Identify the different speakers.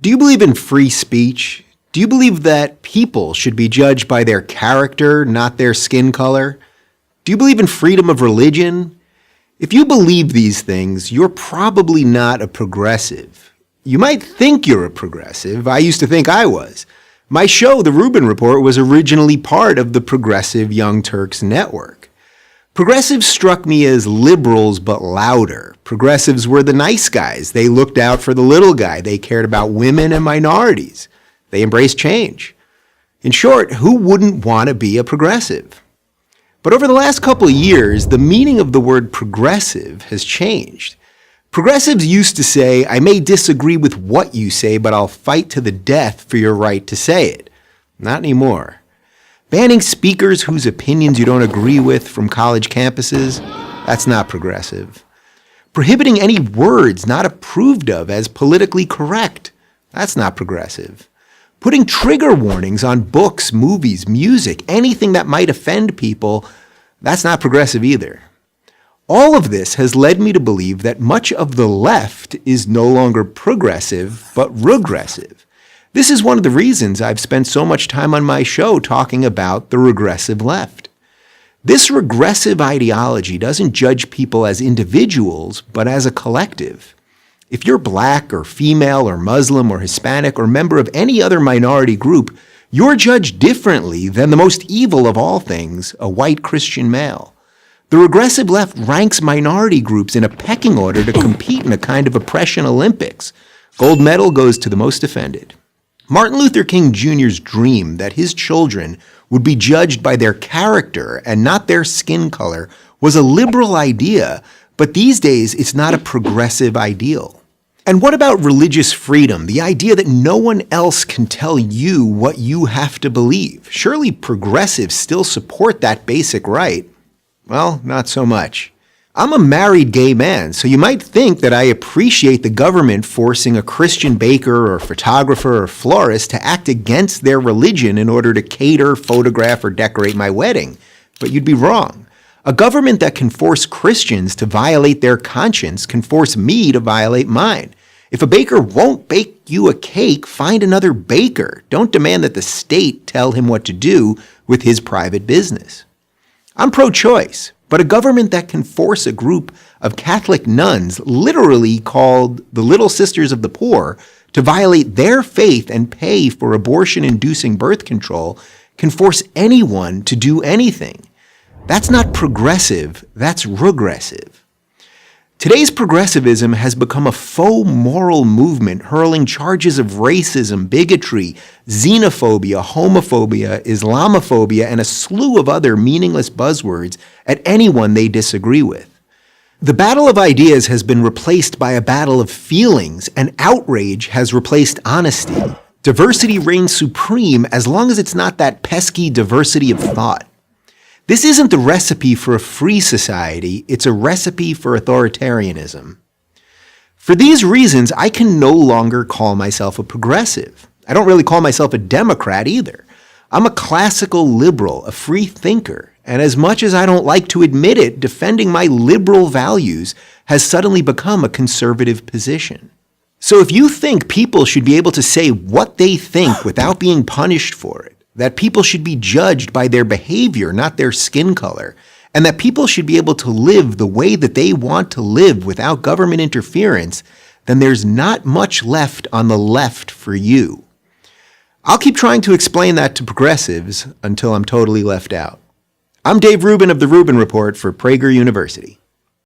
Speaker 1: Do you believe in free speech? Do you believe that people should be judged by their character, not their skin color? Do you believe in freedom of religion? If you believe these things, you're probably not a progressive. You might think you're a progressive. I used to think I was. My show, The Rubin Report, was originally part of the Progressive Young Turks network. Progressives struck me as liberals, but louder. Progressives were the nice guys. They looked out for the little guy. They cared about women and minorities. They embraced change. In short, who wouldn't want to be a progressive? But over the last couple of years, the meaning of the word progressive has changed. Progressives used to say, I may disagree with what you say, but I'll fight to the death for your right to say it. Not anymore. Banning speakers whose opinions you don't agree with from college campuses, that's not progressive. Prohibiting any words not approved of as politically correct, that's not progressive. Putting trigger warnings on books, movies, music, anything that might offend people, that's not progressive either. All of this has led me to believe that much of the left is no longer progressive, but regressive. This is one of the reasons I've spent so much time on my show talking about the regressive left. This regressive ideology doesn't judge people as individuals, but as a collective. If you're black or female or Muslim or Hispanic or member of any other minority group, you're judged differently than the most evil of all things, a white Christian male. The regressive left ranks minority groups in a pecking order to compete in a kind of oppression Olympics. Gold medal goes to the most offended. Martin Luther King Jr.'s dream that his children would be judged by their character and not their skin color was a liberal idea, but these days it's not a progressive ideal. And what about religious freedom, the idea that no one else can tell you what you have to believe? Surely progressives still support that basic right. Well, not so much. I'm a married gay man, so you might think that I appreciate the government forcing a Christian baker or photographer or florist to act against their religion in order to cater, photograph, or decorate my wedding. But you'd be wrong. A government that can force Christians to violate their conscience can force me to violate mine. If a baker won't bake you a cake, find another baker. Don't demand that the state tell him what to do with his private business. I'm pro-choice, but a government that can force a group of Catholic nuns, literally called the Little Sisters of the Poor, to violate their faith and pay for abortion-inducing birth control can force anyone to do anything. That's not progressive, that's regressive. Today's progressivism has become a faux moral movement hurling charges of racism, bigotry, xenophobia, homophobia, Islamophobia, and a slew of other meaningless buzzwords at anyone they disagree with. The battle of ideas has been replaced by a battle of feelings, and outrage has replaced honesty. Diversity reigns supreme as long as it's not that pesky diversity of thought. This isn't the recipe for a free society, it's a recipe for authoritarianism. For these reasons, I can no longer call myself a progressive. I don't really call myself a Democrat either. I'm a classical liberal, a free thinker, and as much as I don't like to admit it, defending my liberal values has suddenly become a conservative position. So if you think people should be able to say what they think without being punished for it, that people should be judged by their behavior, not their skin color, and that people should be able to live the way that they want to live without government interference, then there's not much left on the left for you. I'll keep trying to explain that to progressives until I'm totally left out. I'm Dave Rubin of The Rubin Report for Prager University.